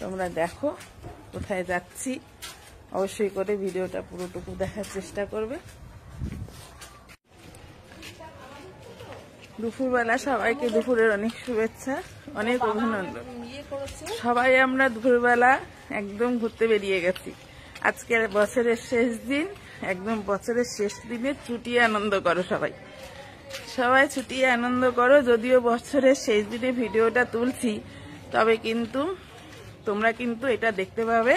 তোমরা দেখো কোথায় যাচ্ছি, অবশ্যই করে ভিডিওটা পুরোটুকু দেখার চেষ্টা করবে। দুপুরবেলা সবাইকে দুপুরের অনেক শুভেচ্ছা, অনেক অভিনন্দন। সবাই আমরা দুপুরবেলা একদম ঘুরতে বেরিয়ে গেছি। আজকের বছরের শেষ দিন, একদম বছরের শেষ দিনে ছুটিয়ে আনন্দ করো সবাই, সবাই ছুটিয়ে আনন্দ করো। যদিও বছরের শেষ দিনে ভিডিওটা তুলছি, তবে কিন্তু তোমরা কিন্তু এটা দেখতে পাবে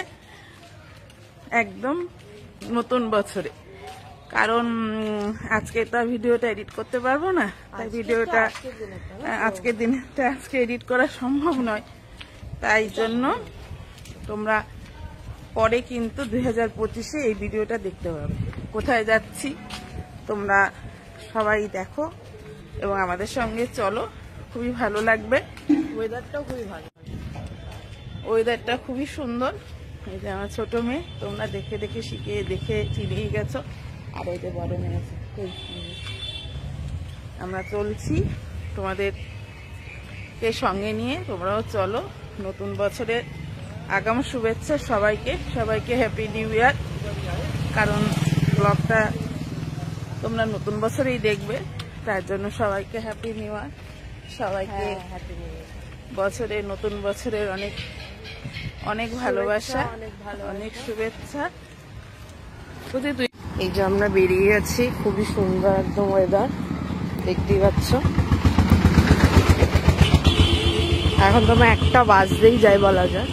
একদম নতুন বছরে, কারণ আজকে তো ভিডিওটা এডিট করতে পারবো না, তাই ভিডিওটা আজকের দিনটা আজকে এডিট করা সম্ভব নয়। তাই জন্য তোমরা পরে কিন্তু 2025-এ এই ভিডিওটা দেখতে পাবে। কোথায় যাচ্ছি তোমরা সবাই দেখো এবং আমাদের সঙ্গে চলো, খুবই ভালো লাগবে। ওয়েদারটাও খুবই ভালো, ওয়েদারটা খুবই সুন্দর। এই যে আমার ছোট মেয়ে, তোমরা দেখে দেখে শিখে দেখে চিনিয়ে গেছো। আর এই যে বড় মেয়ে আছে। আমরা চলছি তোমাদেরকে সঙ্গে নিয়ে, তোমরাও চলো। নতুন বছরের আগাম শুভেচ্ছা সবাইকে, সবাইকে হ্যাপি নিউ ইয়ার। কারণ ব্লগটা তোমরা নতুন বছরেই দেখবে, তার জন্য সবাইকে হ্যাপি নিউ ইয়ার। সবাইকে বছরের নতুন বছরের অনেক অনেক ভালোবাসা, অনেক শুভেচ্ছা। এই যে আমরা বেরিয়ে যাচ্ছি, খুবই সুন্দর একদম ওয়েদার, দেখতেই পাচ্ছ। এখন তো একটা বাজতেই যায় বলা যায়।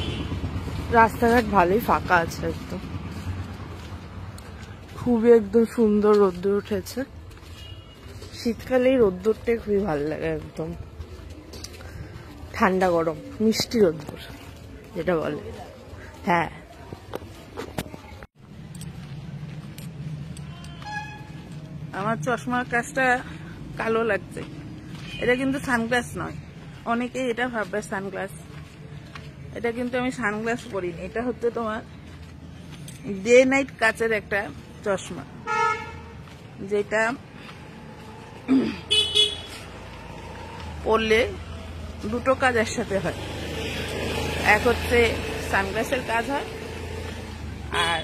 রাস্তাঘাট ভালোই ফাঁকা আছে, একদম খুবই একদম সুন্দর রোদ্দুর উঠেছে। শীতকালে এই রোদ্দুরটাই খুবই ভালো লাগে, একদম ঠান্ডা গরম মিষ্টি রোদ্দুর যেটা বলে। হ্যাঁ, আমার চশমার কাজটা কালো লাগছে, এটা কিন্তু সানগ্লাস নয়। অনেকেই এটা ভাববে সানগ্লাস, এটা কিন্তু আমি সানগ্লাস পরিনি। এটা হচ্ছে তোমার ডে নাইট কাচের একটা চশমা, যেটা পরলে দুটো কাজ একসাথে হয়। এক হচ্ছে সানগ্লাসের কাজ হয়, আর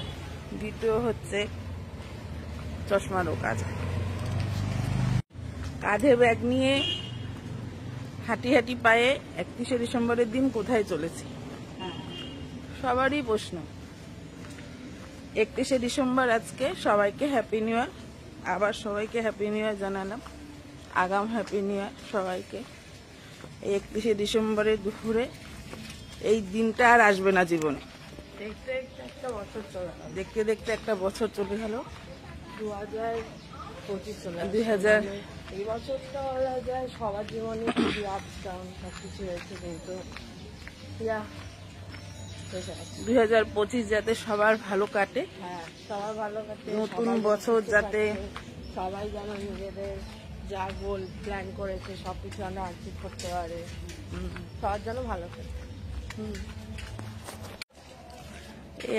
দ্বিতীয় হচ্ছে চশমারও কাজ হয়। কাঁধে ব্যাগ নিয়ে হাঁটি হাঁটি পায়ে 31শে ডিসেম্বরের দিন কোথায় চলেছি, সবারই প্রশ্ন। 31শে ডিসেম্বর আজকে। সবাইকে হ্যাপি নিউ ইয়ার। আবার সবাইকে হ্যাপি নিউ ইয়ার জানালাম, আগাম হ্যাপি নিউ ইয়ার সবাইকে। এই 31শে ডিসেম্বরের দুপুরে এই দিনটা আর আসবে না জীবনে। দেখতে দেখতে একটা বছর চলে গেল, দেখতে দেখতে একটা বছর চলে গেল। 2025 চলে গেল। 2000 এই বছরটা বলা যায় সবার জীবনে খুবই আপস ডাউন সবকিছু হয়েছে, কিন্তু 2025 যাতে সবার ভালো কাটে। হ্যাঁ, সবার ভালো কাটে। নতুন বছর যাতে সবাই যেন নিজেদের যা গোল প্ল্যান করেছে সবকিছু যেন অ্যাচিভ করতে পারে, সবার যেন ভালো কাটে।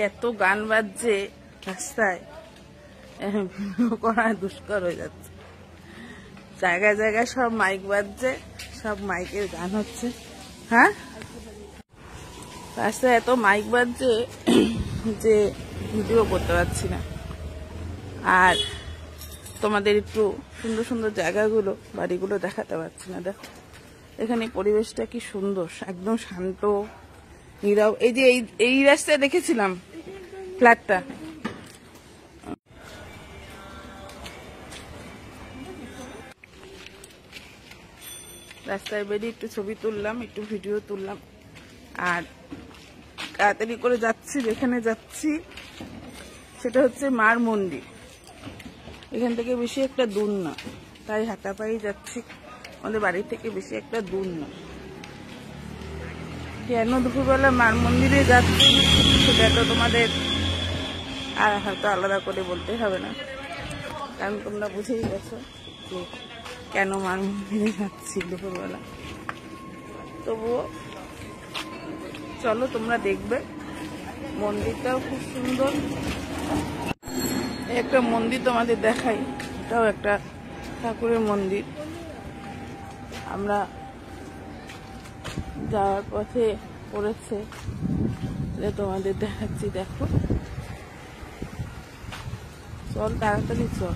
এত গান বাজছে রাস্তায়, ভিডিও করা দুষ্কর হয়ে যাচ্ছে। জায়গায় জায়গায় সব মাইক বাজছে, সব মাইকের গান হচ্ছে। হ্যাঁ, রাস্তায় এত মাইক বাজছে যে ভিডিও করতে পারছি না। আর তোমাদের একটু সুন্দর সুন্দর জায়গাগুলো, বাড়িগুলো দেখাতে পারছি না। দেখো এখানে পরিবেশটা কি সুন্দর, একদম শান্ত নীরব। এই যে এই রাস্তায় দেখেছিলাম ফ্ল্যাটটা, রাস্তায় বেরিয়ে একটু ছবি তুললাম, একটু ভিডিও তুললাম। আর তাড়াতাড়ি করে যাচ্ছি, যেখানে যাচ্ছি সেটা হচ্ছে মার মন্দির। এখান থেকে বেশি একটা দূর না, তাই হাঁটা পায়ে যাচ্ছি। আমাদের বাড়ি থেকে বেশি একটা দূর না। কেন দুপুরবেলা মার মন্দিরে যাচ্ছি সেটা তো তোমাদের আর হয়তো আলাদা করে বলতে হবে না, কারণ তোমরা বুঝেই গেছো যে কেন মার মন্দিরে যাচ্ছি দুপুরবেলা। তবুও চলো তোমরা দেখবে, মন্দিরটাও খুব সুন্দর। একটা মন্দির তোমাদের দেখাই, এটাও একটা ঠাকুরের মন্দির। আমরা যাওয়ার পথে পড়েছে তোমাদের দেখাচ্ছি, দেখো। চল তাড়াতাড়ি চল।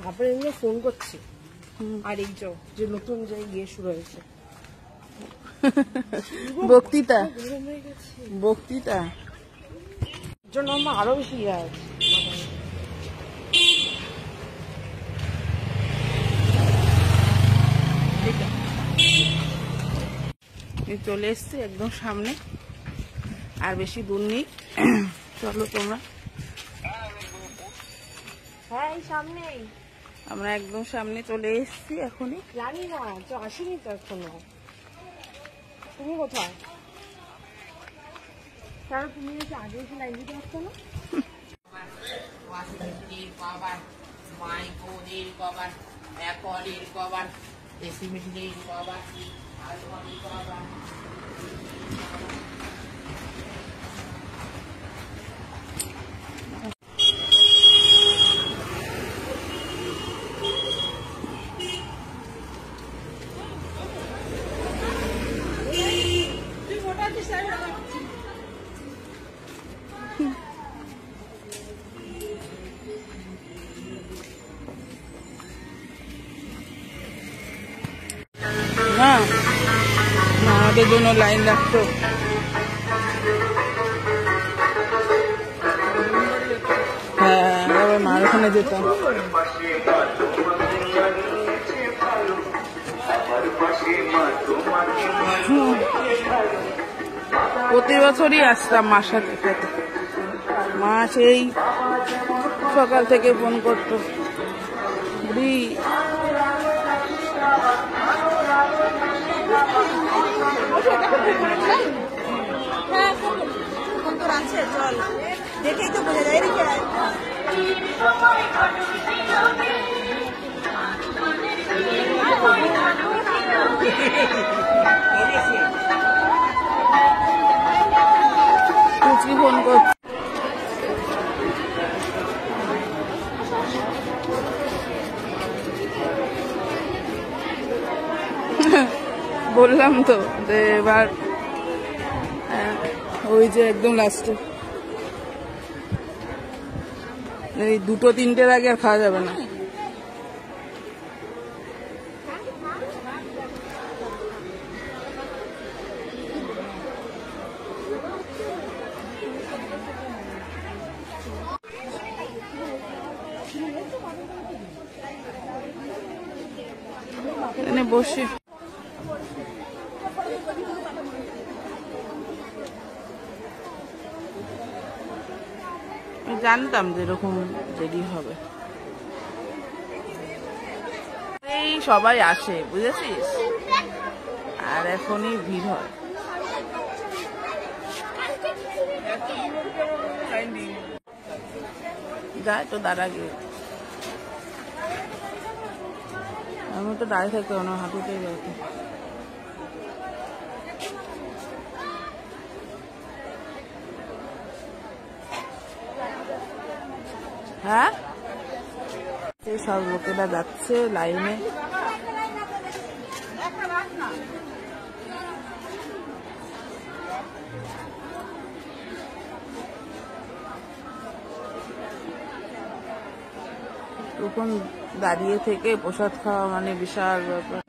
তারপরে এমনি ফোন করছি আর এই যে নতুন যে ইয়ে শুরু হয়েছে বক্তৃতা বক্তৃতা জন্য আমার আরো বেশি ইয়ে আছে। চলে এসছি একদম সামনে, আর বেশি দূর নেই। চলো তোমরা। হ্যাঁ এই সামনেই, আমরা একদম সামনে চলে এসছি এখনই। জানি না আসিনি তো এখনো। তুমি কোথায়? কারণ তুমি আগে এসে লাইন দিতে পারছো না। না, আমাদের জন্য লাইন লাগতো। হ্যাঁ, আবার মার ওখানে যেতাম। প্রতি বছরই আসতাম মার সাথে খেতে। মা সেই সকাল থেকে ফোন করতো, বুড়ি আছে জল দেখেই তো বোঝা যায়। কুচি ফোন করছে। বললাম তো যে এবার ওই যে একদম লাস্টে এই 2-3টের আগে আর খাওয়া যাবে না। এখানে বসে জানতাম যে এরকম দেরি হবে। এই সবাই আসে, বুঝেছিস, আর এখনই ভিড় হয়। যায় তো দাঁড়া গিয়ে, আমি তো দাঁড়িয়ে থাকতে হবে না, হাঁটুতে যেত। হ্যাঁ, সব লোকেরা যাচ্ছে লাইনে। তখন দাঁড়িয়ে থেকে প্রসাদ খাওয়া মানে বিশাল ব্যাপার।